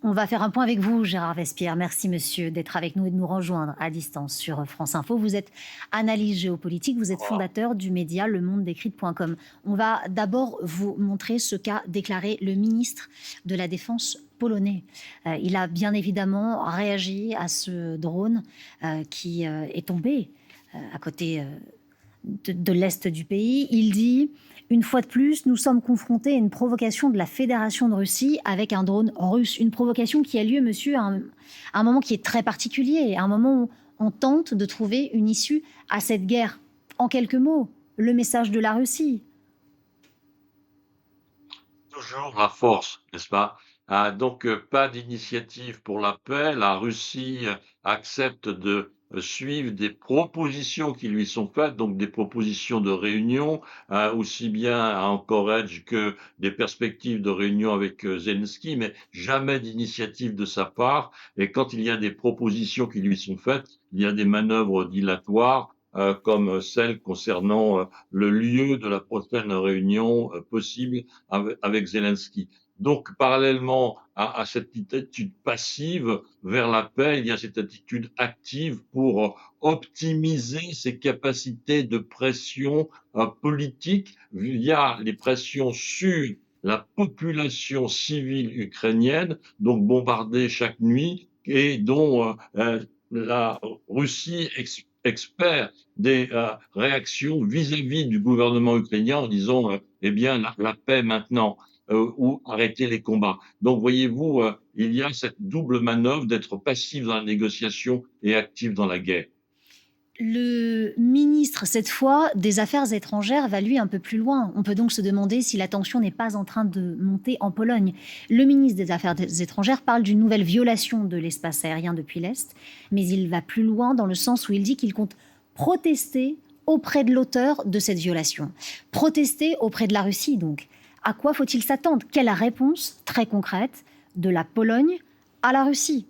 On va faire un point avec vous, Gérard Vespierre. Merci, monsieur, d'être avec nous et de nous rejoindre à distance sur France Info. Vous êtes analyste géopolitique, vous êtes fondateur du média lemondedécrypte.com. On va d'abord vous montrer ce qu'a déclaré le ministre de la Défense polonais. Il a bien évidemment réagi à ce drone qui est tombé à côté de l'Est du pays. Il dit: une fois de plus, nous sommes confrontés à une provocation de la Fédération de Russie avec un drone russe. Une provocation qui a lieu, monsieur, à un moment qui est très particulier, à un moment où on tente de trouver une issue à cette guerre. En quelques mots, le message de la Russie. Toujours la force, n'est-ce pas? Pas d'initiative pour la paix. La Russie accepte de suivre des propositions qui lui sont faites, donc des propositions de réunion, aussi bien à Anchorage que des perspectives de réunion avec Zelensky, mais jamais d'initiative de sa part. Et quand il y a des propositions qui lui sont faites, il y a des manœuvres dilatoires, comme celle concernant le lieu de la prochaine réunion possible avec Zelensky. Donc, parallèlement à cette attitude passive vers la paix, il y a cette attitude active pour optimiser ses capacités de pression politique via les pressions sur la population civile ukrainienne, donc bombardée chaque nuit, et dont la Russie expert des réactions vis-à-vis du gouvernement ukrainien en disant eh bien la paix maintenant ou arrêter les combats. Donc voyez-vous, il y a cette double manœuvre d'être passif dans la négociation et actif dans la guerre. Le ministre, cette fois, des Affaires étrangères va lui un peu plus loin. On peut donc se demander si la tension n'est pas en train de monter en Pologne. Le ministre des Affaires étrangères parle d'une nouvelle violation de l'espace aérien depuis l'Est, mais il va plus loin dans le sens où il dit qu'il compte protester auprès de l'auteur de cette violation. Protester auprès de la Russie, donc. À quoi faut-il s'attendre? Quelle réponse très concrète de la Pologne à la Russie?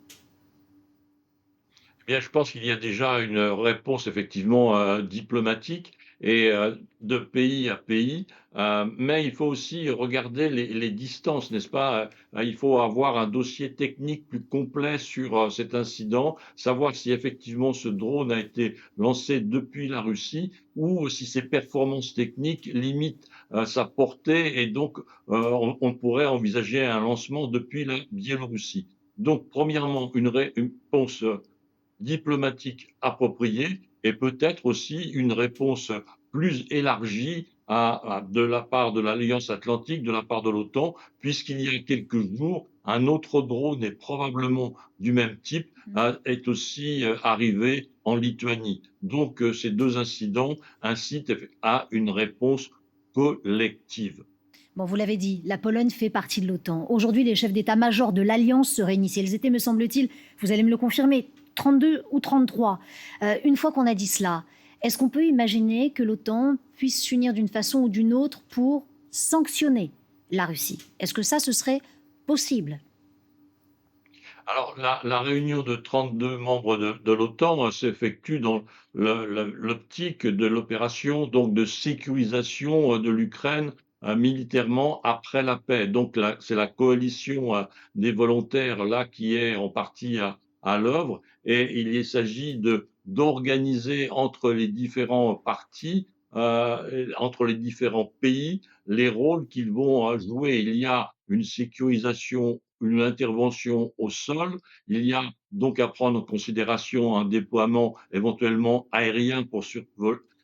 Eh bien, je pense qu'il y a déjà une réponse effectivement diplomatique et de pays à pays, mais il faut aussi regarder les distances, n'est-ce pas? Il faut avoir un dossier technique plus complet sur cet incident, savoir si effectivement ce drone a été lancé depuis la Russie ou si ses performances techniques limitent sa portée et donc on pourrait envisager un lancement depuis la Biélorussie. Donc, premièrement, une réponse diplomatique appropriée et peut-être aussi une réponse plus élargie de la part de l'Alliance Atlantique, de la part de l'OTAN, puisqu'il y a quelques jours, un autre drone, et probablement du même type, est aussi arrivé en Lituanie. Donc ces deux incidents incitent à une réponse collective. Bon, vous l'avez dit, la Pologne fait partie de l'OTAN. Aujourd'hui, les chefs d'état-major de l'Alliance se réunissent. Ils étaient, me semble-t-il, vous allez me le confirmer, 32 ou 33. Une fois qu'on a dit cela, est-ce qu'on peut imaginer que l'OTAN puisse s'unir d'une façon ou d'une autre pour sanctionner la Russie? Est-ce que ça, ce serait possible? Alors, la réunion de 32 membres de l'OTAN s'effectue dans l'optique de l'opération donc de sécurisation de l'Ukraine militairement après la paix. Donc, c'est la coalition des volontaires là qui est en partie à l'œuvre et s'agit d'organiser entre les différents partis, entre les différents pays, les rôles qu'ils vont jouer. Il y a une sécurisation, une intervention au sol. Il y a donc à prendre en considération un déploiement éventuellement aérien pour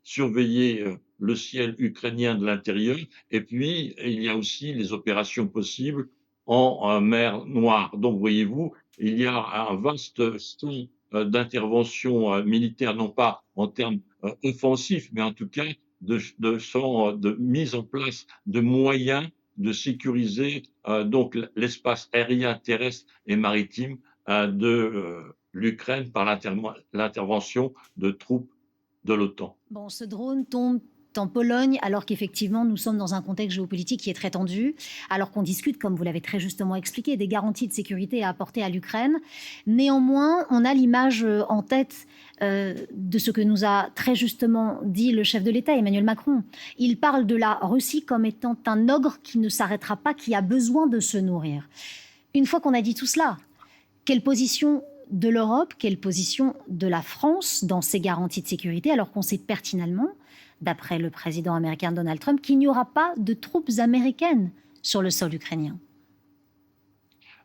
surveiller le ciel ukrainien de l'intérieur. Et puis, il y a aussi les opérations possibles en mer Noire. Donc, voyez-vous, il y a un vaste champ d'intervention militaire, non pas en termes offensifs, mais en tout cas de mise en place de moyens de sécuriser donc l'espace aérien, terrestre et maritime de l'Ukraine par l'intervention de troupes de l'OTAN. Bon, ce drone tombe en Pologne, alors qu'effectivement, nous sommes dans un contexte géopolitique qui est très tendu, alors qu'on discute, comme vous l'avez très justement expliqué, des garanties de sécurité à apporter à l'Ukraine. Néanmoins, on a l'image en tête de ce que nous a très justement dit le chef de l'État, Emmanuel Macron. Il parle de la Russie comme étant un ogre qui ne s'arrêtera pas, qui a besoin de se nourrir. Une fois qu'on a dit tout cela, quelle position de l'Europe, quelle position de la France dans ces garanties de sécurité, alors qu'on sait pertinemment, d'après le président américain Donald Trump, qu'il n'y aura pas de troupes américaines sur le sol ukrainien?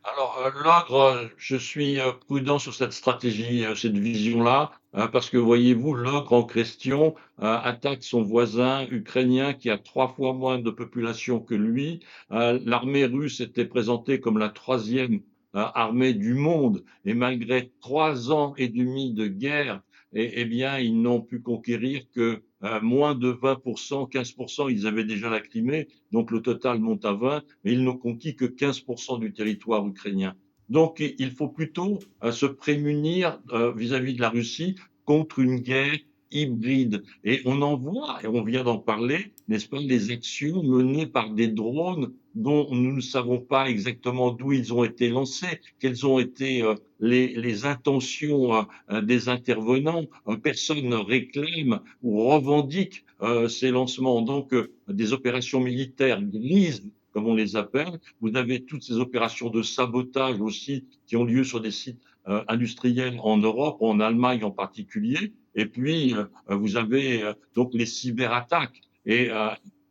Alors, l'ogre, je suis, prudent sur cette stratégie, cette vision-là, parce que voyez-vous, l'ogre en question, attaque son voisin ukrainien qui a 3 fois moins de population que lui. L'armée russe était présentée comme la troisième armée du monde et malgré 3 ans et demi de guerre et bien, ils n'ont pu conquérir que, moins de 20, 15. Ils avaient déjà la Crimée, donc le total monte à 20, mais ils n'ont conquis que 15% du territoire ukrainien. Donc il faut plutôt se prémunir vis-à-vis de la Russie contre une guerre hybride. Et on en voit, et on vient d'en parler, n'est-ce pas, des actions menées par des drones dont nous ne savons pas exactement d'où ils ont été lancés, quelles ont été les intentions des intervenants. Personne ne réclame ou revendique ces lancements. Donc, des opérations militaires grises, comme on les appelle. Vous avez toutes ces opérations de sabotage aussi qui ont lieu sur des sites industriels en Europe, en Allemagne en particulier. Et puis, vous avez donc les cyberattaques et,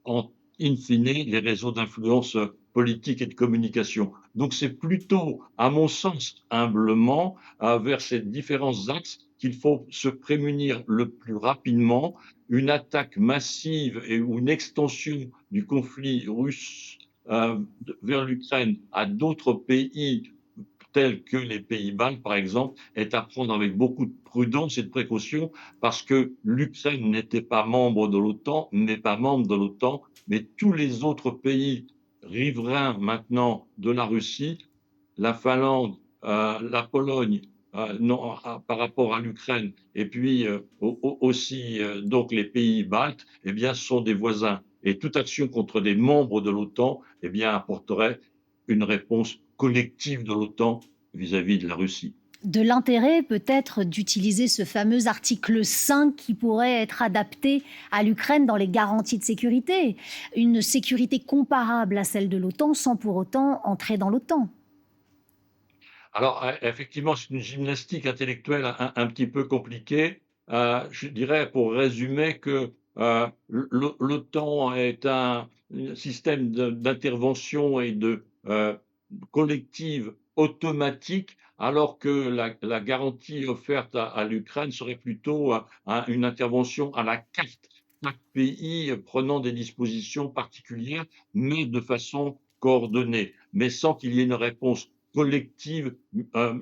en in fine, les réseaux d'influence politique et de communication. Donc, c'est plutôt, à mon sens, humblement, vers ces différents axes qu'il faut se prémunir le plus rapidement. Une attaque massive et ou une extension du conflit russe vers l'Ukraine à d'autres pays tels que les pays baltes, par exemple, est à prendre avec beaucoup de prudence et de précaution parce que l'Ukraine n'était pas membre de l'OTAN, n'est pas membre de l'OTAN, mais tous les autres pays riverains maintenant de la Russie, la Finlande, la Pologne, non, par rapport à l'Ukraine, et puis aussi donc les pays baltes, eh bien, sont des voisins. Et toute action contre des membres de l'OTAN, eh bien, apporterait une réponse collective de l'OTAN vis-à-vis de la Russie. De l'intérêt peut-être d'utiliser ce fameux article 5 qui pourrait être adapté à l'Ukraine dans les garanties de sécurité. Une sécurité comparable à celle de l'OTAN sans pour autant entrer dans l'OTAN. Alors, effectivement, c'est une gymnastique intellectuelle un petit peu compliquée. Je dirais, pour résumer, que l'OTAN est un système d'intervention et de collective automatique, alors que la garantie offerte à l'Ukraine serait plutôt une intervention à la carte, chaque pays prenant des dispositions particulières, mais de façon coordonnée, mais sans qu'il y ait une réponse collective,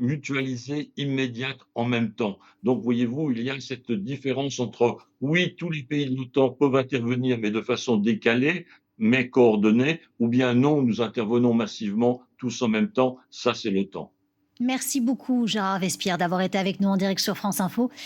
mutualisée, immédiate, en même temps. Donc voyez-vous, il y a cette différence entre, oui, tous les pays de l'OTAN peuvent intervenir, mais de façon décalée, mais coordonnée, ou bien non, nous intervenons massivement, tous en même temps, ça c'est l'OTAN. Merci beaucoup, Gérard Vespierre, d'avoir été avec nous en direct sur France Info.